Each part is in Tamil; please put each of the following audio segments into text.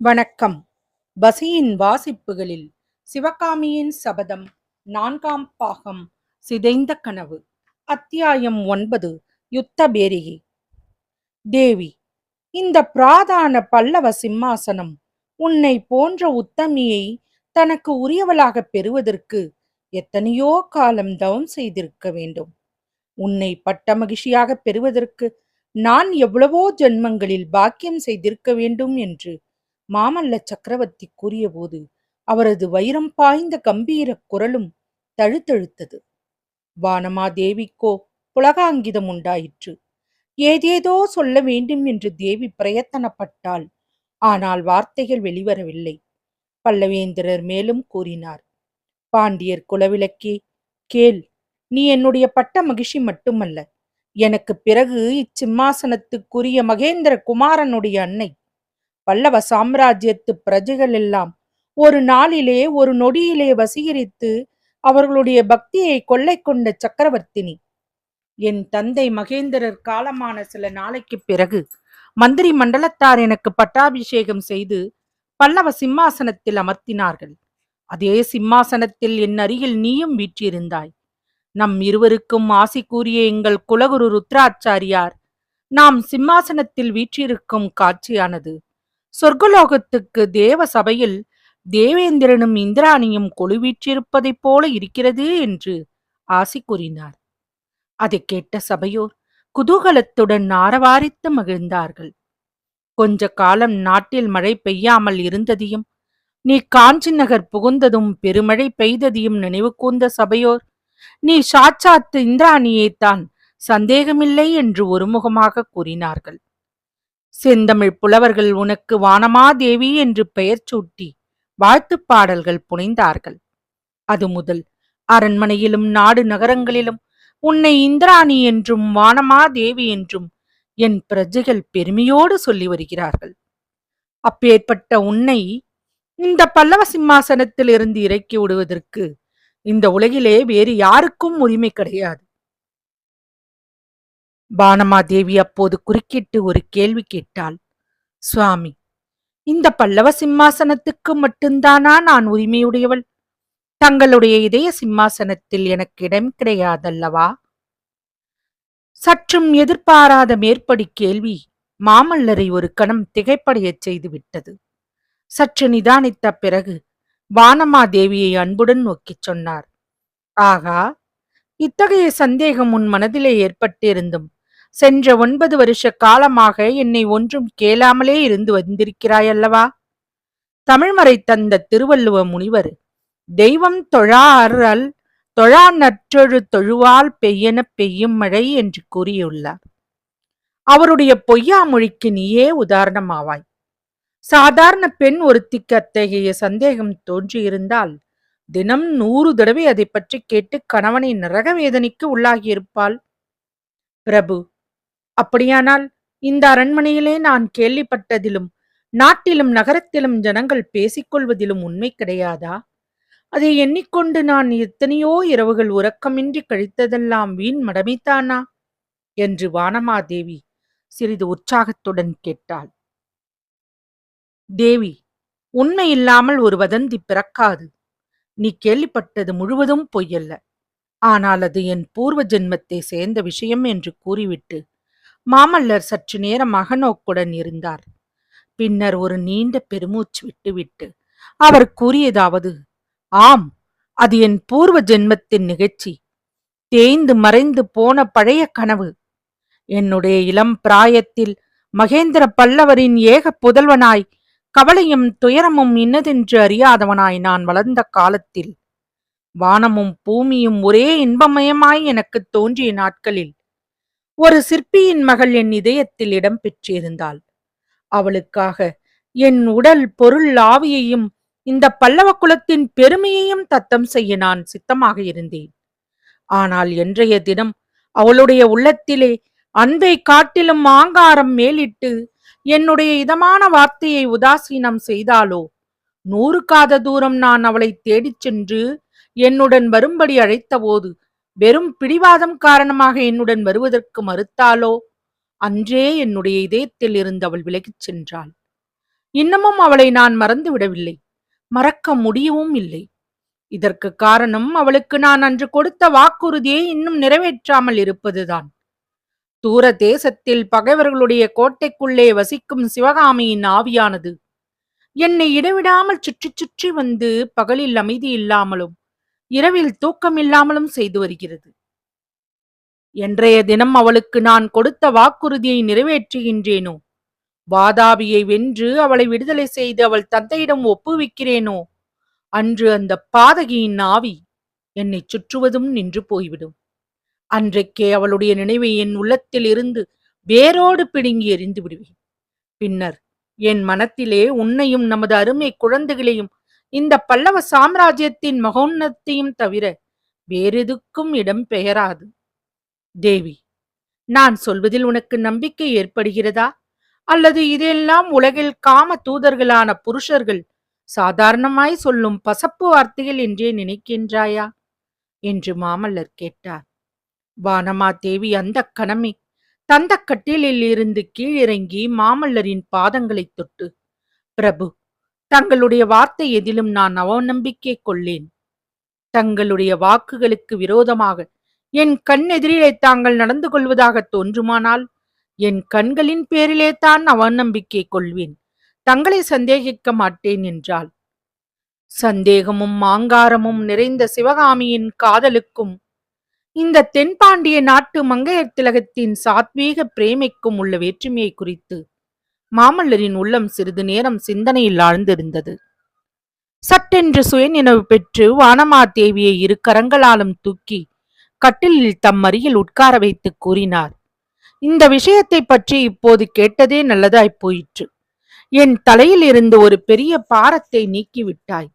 வணக்கம். பசியின் வாசிப்புகளில் சிவகாமியின் சபதம் 4ஆம் பாகம் சிதைந்த கனவு. அத்தியாயம் 9. யுத்த பேரிகை. தேவி, இந்த பிராதான பல்லவ சிம்மாசனம் உன்னை போன்ற உத்தமியை தனக்கு உரியவளாகப் பெறுவதற்கு எத்தனையோ காலம் தவம் செய்திருக்க வேண்டும். உன்னை பட்ட மகிழ்ச்சியாகப் பெறுவதற்கு நான் எவ்வளவோ ஜென்மங்களில் பாக்கியம் செய்திருக்க வேண்டும் என்று மாமல்ல சக்கரவர்த்தி கூறியபோது அவரது வைரம் பாய்ந்த கம்பீர குரலும் தழுத்தழுத்தது. வானமாதேவிக்கோ புலகாங்கிதம் உண்டாயிற்று. ஏதேதோ சொல்ல வேண்டும் என்று தேவி பிரயத்தனப்பட்டாள். ஆனால் வார்த்தைகள் வெளிவரவில்லை. பல்லவேந்திரர் மேலும் கூறினார். பாண்டியர் குலவிளக்கே, கேள். நீ என்னுடைய பட்ட மகிழ்ச்சி மட்டுமல்ல, எனக்கு பிறகு இச்சிம்மாசனத்துக்குரிய மகேந்திர குமாரனுடைய அன்னை. பல்லவ சாம்ராஜ்யத்து பிரஜைகள் எல்லாம் ஒரு நாளிலே ஒரு நொடியிலே வசீகரித்து அவர்களுடைய பக்தியை கொள்ளை கொண்ட சக்கரவர்த்தினி. என் தந்தை மகேந்திரர் காலமான சில நாளைக்கு பிறகு மந்திரி மண்டலத்தார் எனக்கு பட்டாபிஷேகம் செய்து பல்லவ சிம்மாசனத்தில் அமர்த்தினார்கள். அதே சிம்மாசனத்தில் என் அருகில் நீயும் வீற்றிருந்தாய். நம் இருவருக்கும் ஆசி கூறிய எங்கள் குலகுரு ருத்ராச்சாரியார் நாம் சிம்மாசனத்தில் வீற்றிருக்கும் காட்சியானது சொர்க்கலோகத்துக்கு தேவ சபையில் தேவேந்திரனும் இந்திராணியும் கொலுவீற்றிருப்பதைப் போல இருக்கிறது என்று ஆசி கூறினார். அதை கேட்ட சபையோர் குதூகலத்துடன் ஆரவாரித்து மகிழ்ந்தார்கள். கொஞ்ச காலம் நாட்டில் மழை பெய்யாமல் இருந்ததையும் நீ காஞ்சி நகர் புகுந்ததும் பெருமழை பெய்ததையும் நினைவு கூர்ந்த சபையோர், நீ சாட்சாத்து இந்திராணியைத்தான், சந்தேகமில்லை என்று ஒருமுகமாக கூறினார்கள். செந்தமிழ் புலவர்கள் உனக்கு வானமாதேவி என்று பெயர் சூட்டி வாழ்த்துப் பாடல்கள் புனைந்தார்கள். அது முதல் அரண்மனையிலும் நாடு நகரங்களிலும் உன்னை இந்திராணி என்றும் வானமாதேவி என்றும் என் பிரஜைகள் பெருமையோடு சொல்லி வருகிறார்கள். அப்பேற்பட்ட உன்னை இந்த பல்லவ சிம்மாசனத்தில் இருந்து இறக்கி விடுவதற்கு இந்த உலகிலே வேறு யாருக்கும் உரிமை கிடையாது. வானமாதேவி அப்போது குறுக்கிட்டு ஒரு கேள்வி கேட்டாள். சுவாமி, இந்த பல்லவ சிம்மாசனத்துக்கு மட்டும்தானா நான் உரிமையுடையவள்? தங்களுடைய இதய சிம்மாசனத்தில் எனக்கு இடம் கிடையாதல்லவா? சற்றும் எதிர்பாராத மேற்படி கேள்வி மாமல்லரை ஒரு கணம் திகைப்படையச் செய்து விட்டது. சற்று நிதானித்த பிறகு வானமாதேவியை அன்புடன் நோக்கிச் சொன்னார். ஆகா, இத்தகைய சந்தேகம் உன் மனதிலே ஏற்பட்டிருந்தும் சென்ற 9 வருஷ காலமாக என்னை ஒன்றும் கேளாமலே இருந்து வந்திருக்கிறாயல்லவா? தமிழ்மறை தந்த திருவள்ளுவ முனிவர் தெய்வம் தொழாஅல் தொழா நற்றொழு தொழுவால் பெய்யென பெய்யும் மழை என்று கூறியுள்ளார். அவருடைய பொய்யா மொழிக்கு நீயே உதாரணமாவாய். சாதாரண பெண் ஒருத்திக்கு அத்தகைய சந்தேகம் தோன்றியிருந்தால் தினம் 100 தடவை அதை பற்றி கேட்டு கணவனை நரக வேதனைக்கு உள்ளாகியிருப்பாள். பிரபு, அப்படியானால் இந்த அரண்மனையிலே நான் கேள்விப்பட்டதிலும் நாட்டிலும் நகரத்திலும் ஜனங்கள் பேசிக்கொள்வதிலும் உண்மை கிடையாதா? அதை எண்ணிக்கொண்டு நான் எத்தனையோ இரவுகள் உறக்கமின்றி கழித்ததெல்லாம் வீண் மடமைத்தானா என்று வானமாதேவி சிறிது உற்சாகத்துடன் கேட்டாள். தேவி, உண்மை இல்லாமல் ஒரு வதந்தி பிறக்காது. நீ கேள்விப்பட்டது முழுவதும் பொய்யல்ல. ஆனால் அது என் பூர்வ ஜென்மத்தை சேர்ந்த விஷயம் என்று கூறிவிட்டு மாமல்லர் சற்று நேரம் அகநோக்குடன் இருந்தார். பின்னர் ஒரு நீண்ட பெருமூச்சு விட்டுவிட்டு அவர் கூறியதாவது, ஆம், அது என் பூர்வ ஜென்மத்தின் நிகழ்ச்சி. தேய்ந்து மறைந்து போன பழைய கனவு. என்னுடைய இளம் பிராயத்தில் மகேந்திர பல்லவரின் ஏக புதல்வனாய் கவலையும் துயரமும் இன்னதென்று அறியாதவனாய் நான் வளர்ந்த காலத்தில் வானமும் பூமியும் ஒரே இன்பமயமாய் எனக்கு தோன்றிய நாட்களில் ஒரு சிற்பியின் மகள் என் இதயத்தில் இடம் பெற்றிருந்தாள். அவளுக்காக என் உடல் பொருள் ஆவியையும் இந்த பல்லவ குலத்தின் பெருமையையும் தத்தம் செய்ய நான் சித்தமாக இருந்தேன். ஆனால் இன்றைய தினம் அவளுடைய உள்ளத்திலே அன்பை காட்டிலும் ஆங்காரம் மேலிட்டு என்னுடைய இதமான வார்த்தையை உதாசீனம் செய்தாலோ, 100 காத தூரம் நான் அவளை தேடிச் சென்று என்னுடன் வரும்படி அழைத்தபோது வெறும் பிடிவாதம் காரணமாக என்னுடன் வருவதற்கு மறுத்தாலோ, அன்றே என்னுடைய இதயத்தில் இருந்து அவள் விலகிச் சென்றாள். இன்னமும் அவளை நான் மறந்துவிடவில்லை, மறக்க முடியவும் இல்லை. இதற்கு காரணம் அவளுக்கு நான் அன்று கொடுத்த வாக்குறுதியை இன்னும் நிறைவேற்றாமல் இருப்பதுதான். தூர தேசத்தில் பகைவர்களுடைய கோட்டைக்குள்ளே வசிக்கும் சிவகாமியின் ஆவியானது என்னை இடைவிடாமல் சுற்றி சுற்றி வந்து பகலில் அமைதி இல்லாமலும் இரவில் தூக்கம் இல்லாமலும் செய்து வருகிறது. என்றைய தினம் அவளுக்கு நான் கொடுத்த வாக்குறுதியை நிறைவேற்றுகின்றேனோ, வாதாபியை வென்று அவளை விடுதலை செய்து அவள் தந்தையிடம் ஒப்புவிக்கிறேனோ, அன்று அந்த பாதகியின் ஆவி என்னை சுற்றுவதும் நின்று போய்விடும். அன்றைக்கே அவளுடைய நினைவை என் உள்ளத்தில் இருந்து வேரோடு பிடுங்கி எறிந்து விடுவேன். பின்னர் என் மனத்திலே உன்னையும் நமது அருமை குழந்தைகளையும் இந்த பல்லவ சாம்ராஜ்யத்தின் மகோன்னத்தையும் தவிர வேறெதுக்கும் இடம் பெயராது. தேவி, நான் சொல்வதில் உனக்கு நம்பிக்கை ஏற்படுகிறதா? அல்லது இதெல்லாம் உலகில் காம தூதர்களான புருஷர்கள் சாதாரணமாய் சொல்லும் பசப்பு வார்த்தைகள் என்றே நினைக்கின்றாயா என்று மாமல்லர் கேட்டார். வானமாதேவி அந்த கணமே தந்த கட்டிலில் இருந்து கீழிறங்கி மாமல்லரின் பாதங்களை தொட்டு, பிரபு, தங்களுடைய வார்த்தை எதிலும் நான் அவநம்பிக்கை கொள்ளேன். தங்களுடைய வாக்குகளுக்கு விரோதமாக என் கண் எதிரிலே தாங்கள் நடந்து கொள்வதாக தோன்றுமானால் என் கண்களின் பேரிலே தான் அவநம்பிக்கை கொள்வேன், தங்களை சந்தேகிக்க மாட்டேன் என்றாள். சந்தேகமும் மாங்காரமும் நிறைந்த சிவகாமியின் காதலுக்கும் இந்த தென்பாண்டிய நாட்டு மங்கையர் திலகத்தின் சாத்வீக பிரேமைக்கும் உள்ள வேற்றுமையை குறித்து மாமல்லரின் உள்ளம் சிறிது நேரம் சிந்தனையில் ஆழ்ந்திருந்தது. சட்டென்று சுயநினைவு பெற்று வானமாதேவியை இரு கரங்களாலும் தூக்கி கட்டிலில் தம் அருகில் உட்கார வைத்து கூறினார். இந்த விஷயத்தை பற்றி இப்போது கேட்டதே நல்லதாய் போயிற்று. என் தலையில் இருந்து ஒரு பெரிய பாரத்தை நீக்கிவிட்டாய்.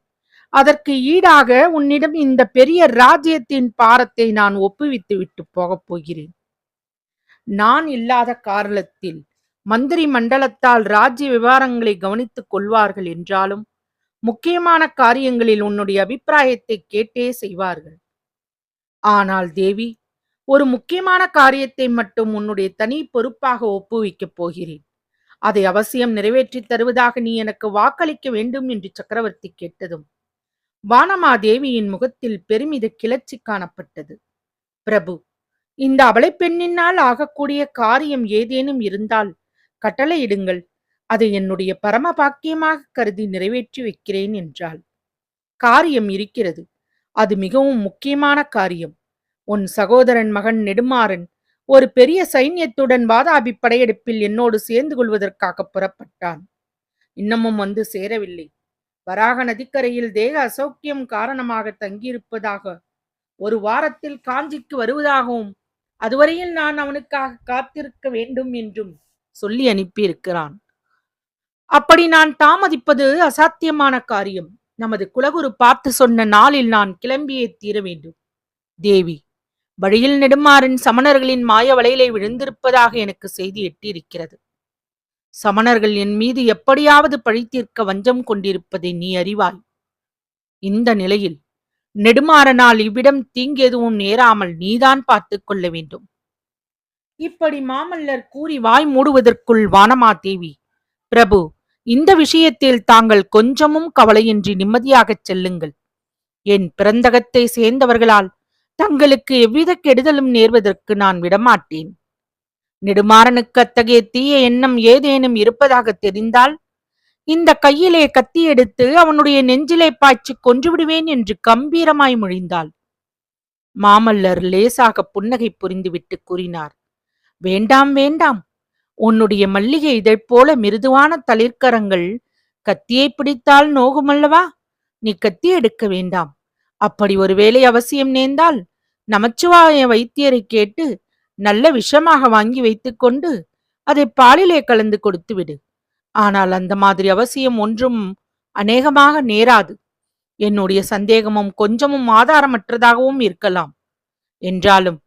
அதற்கு ஈடாக உன்னிடம் இந்த பெரிய ராஜ்யத்தின் பாரத்தை நான் ஒப்புவித்து விட்டு போகப் போகிறேன். நான் இல்லாத காரணத்தில் மந்திரி மண்டலத்தால் ராஜ்ய விவகாரங்களை கவனித்துக் கொள்வார்கள் என்றாலும் முக்கியமான காரியங்களில் உன்னுடைய அபிப்பிராயத்தை கேட்டே செய்வார்கள். ஆனால் தேவி, ஒரு முக்கியமான காரியத்தை மட்டும் உன்னுடைய தனி பொறுப்பாக ஒப்புவிக்கப் போகிறேன். அதை அவசியம் நிறைவேற்றித் தருவதாக நீ எனக்கு வாக்களிக்க வேண்டும் என்று சக்கரவர்த்தி கேட்டதும் வானமாதேவியின் முகத்தில் பெருமித கிளர்ச்சி காணப்பட்டது. பிரபு, இந்த அவளை பெண்ணினால் ஆகக்கூடிய காரியம் ஏதேனும் இருந்தால் கட்டளையிடுங்கள், அதை என்னுடைய பரம பாக்கியமாக கருதி நிறைவேற்றி வைக்கிறேன் என்றாள். காரியம் இருக்கிறது. அது மிகவும் முக்கியமான காரியம். உன் சகோதரன் மகன் நெடுமாறன் ஒரு பெரிய சைன்யத்துடன் வாதாபி படையெடுப்பில் என்னோடு சேர்ந்து கொள்வதற்காக புறப்பட்டான். இன்னமும் வந்து சேரவில்லை. வராக நதிக்கரையில் தேக அசௌக்கியம் காரணமாக தங்கியிருப்பதாக, ஒரு வாரத்தில் காஞ்சிக்கு வருவதாகவும், அதுவரையில் நான் அவனுக்காக காத்திருக்க வேண்டும் என்றும் சொல்லி அனுப்பியிருக்கிறான். அப்படி நான் தாமதிப்பது அசாத்தியமான காரியம். நமது குலகுரு பார்த்து சொன்ன நாளில் நான் கிளம்பியே தீர வேண்டும். தேவி, வழியில் நெடுமாறன் சமணர்களின் மாய வலையிலே விழுந்திருப்பதாக எனக்கு செய்தி எட்டியிருக்கிறது. சமணர்கள் என் மீது எப்படியாவது பழி தீர்க்க வஞ்சம் கொண்டிருப்பதை நீ அறிவாய். இந்த நிலையில் நெடுமாறனால் இவ்விடம் தீங்கு எதுவும் நேராமல் நீதான் பார்த்து கொள்ள வேண்டும். இப்படி மாமல்லர் கூறி வாய் மூடுவதற்குள் வானமாதேவி, பிரபு, இந்த விஷயத்தில் தாங்கள் கொஞ்சமும் கவலையின்றி நிம்மதியாகச் செல்லுங்கள். என் பிறந்தகத்தை சேர்ந்தவர்களால் தங்களுக்கு எவ்வித கெடுதலும் நேர்வதற்கு நான் விடமாட்டேன். நெடுமாறனுக்கு அத்தகைய தீய எண்ணம் ஏதேனும் இருப்பதாக தெரிந்தால் இந்த கையிலே கத்தி எடுத்து அவனுடைய நெஞ்சிலே பாய்ச்சி கொன்றுவிடுவேன் என்று கம்பீரமாய் மொழிந்தாள். மாமல்லர் லேசாக புன்னகை புரிந்துவிட்டு கூறினார், வேண்டாம் வேண்டாம், உன்னுடைய மல்லிகை இதழ் போல மிருதுவான தளிர்க்கரங்கள் கத்தியை பிடித்தால் நோகுமல்லவா? நீ கத்தி எடுக்க வேண்டாம். அப்படி ஒருவேளை அவசியம் நேர்ந்தால் நமச்சிவாய வைத்தியரை கேட்டு நல்ல விஷமாக வாங்கி வைத்துக்கொண்டு அதை பாலிலே கலந்து கொடுத்து விடு. ஆனால் அந்த மாதிரி அவசியம் ஒன்றும் அநேகமாக நேராது. என்னுடைய சந்தேகமும் கொஞ்சமும் ஆதாரமற்றதாகவும் இருக்கலாம். என்றாலும்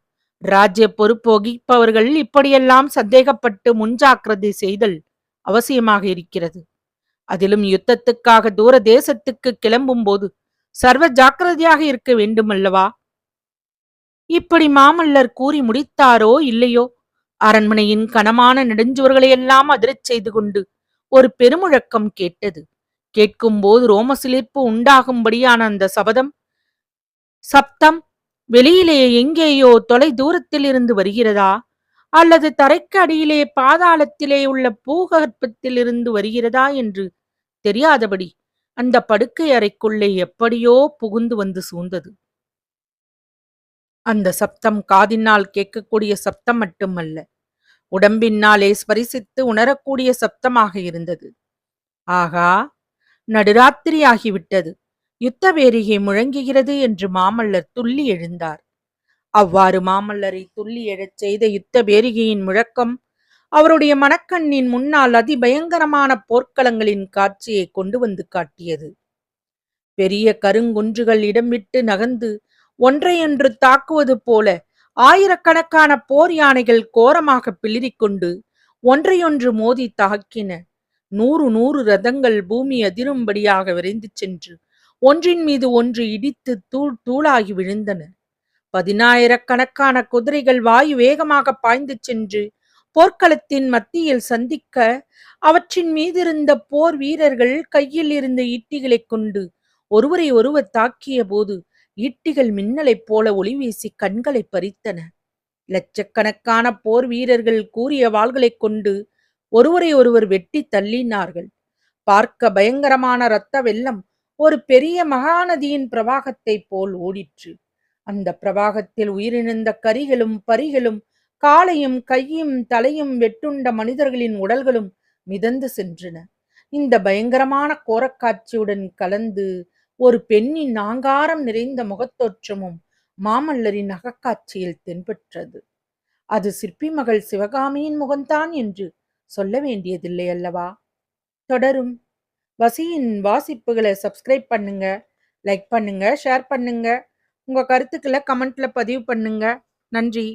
ராஜ்ய பொறுப்பு வகிப்பவர்கள் இப்படியெல்லாம் சந்தேகப்பட்டு முன்ஜாக்கிரதை செய்தல் அவசியமாக இருக்கிறது. அதிலும் யுத்தத்துக்காக தூர தேசத்துக்கு கிளம்பும் போது சர்வ ஜாக்கிரதையாக இருக்க வேண்டுமல்லவா? இப்படி மாமல்லர் கூறி முடித்தாரோ இல்லையோ, அரண்மனையின் கனமான நெடுஞ்சுவர்களையெல்லாம் அதிரச் செய்து கொண்டு ஒரு பெருமுழக்கம் கேட்டது. கேட்கும்போது ரோமசிலிர்ப்பு உண்டாகும்படியான அந்த சப்தம் வெளியிலே எங்கேயோ தொலை தூரத்தில் இருந்து வருகிறதா, அல்லது தரைக்கு அடியிலே பாதாளத்திலே உள்ள பூகற்பத்தில் இருந்து வருகிறதா என்று தெரியாதபடி அந்த படுக்கை அறைக்குள்ளே எப்படியோ புகுந்து வந்து சூழ்ந்தது. அந்த சப்தம் காதினால் கேட்கக்கூடிய சப்தம் மட்டுமல்ல, உடம்பினாலே ஸ்பரிசித்து உணரக்கூடிய சப்தமாக இருந்தது. ஆகா, நடுராத்திரியாகிவிட்டது, யுத்த வேரிகை முழங்குகிறது என்று மாமல்லர் துள்ளி எழுந்தார். அவ்வாறு மாமல்லரை துள்ளி எழச் செய்த யுத்த பேரிகையின் முழக்கம் அவருடைய மனக்கண்ணின் முன்னால் அதிபயங்கரமான போர்க்களங்களின் காட்சியை கொண்டு வந்து காட்டியது. பெரிய கருங்குன்றுகள் இடம் விட்டு நகர்ந்து ஒன்றையொன்று தாக்குவது போல ஆயிரக்கணக்கான போர் யானைகள் கோரமாக பிளிரிக்கொண்டு ஒன்றையொன்று மோதி தாக்கின. 100 ரதங்கள் பூமி அதிரும்படியாக விரைந்து சென்று ஒன்றின் மீது ஒன்று இடித்து தூள் தூளாகி விழுந்தன. 10,000கணக்கான குதிரைகள் வாயு வேகமாக பாய்ந்து சென்று போர்க்களத்தின் மத்தியில் சந்திக்க, அவற்றின் மீதிருந்த போர் வீரர்கள் கையில் இருந்த ஈட்டிகளைக் கொண்டு ஒருவரை ஒருவர் தாக்கிய போது ஈட்டிகள் மின்னலைப் போல ஒளி வீசி கண்களை பறித்தன. லட்சக்கணக்கான போர் வீரர்கள் கூரிய வாள்களைக் கொண்டு ஒருவரை ஒருவர் வெட்டி தள்ளினார்கள். பார்க்க பயங்கரமான இரத்த வெள்ளம் ஒரு பெரிய மகாநதியின் பிரவாகத்தைப் போல் ஓடிற்று. அந்த பிரவாகத்தில் உயிரிழந்த கரிகளும் பரிகளும் காலையும் கையும் தலையும் வெட்டுண்ட மனிதர்களின் உடல்களும் மிதந்து சென்றன. இந்த பயங்கரமான கோரக்காட்சியுடன் கலந்து ஒரு பெண்ணின் ஆங்காரம் நிறைந்த முகத்தோற்றமும் மாமல்லரின் அகக்காட்சியில் தென்பெற்றது. அது சிற்பி மகள் சிவகாமியின் முகம்தான் என்று சொல்ல வேண்டியதில்லை அல்லவா? தொடரும். வசியின் வாசிப்புகளை சப்ஸ்கிரைப் பண்ணுங்க, லைக் பண்ணுங்க, ஷேர் பண்ணுங்க. உங்க கருத்துக்களை கமெண்ட்ல பதிவு பண்ணுங்க. நன்றி.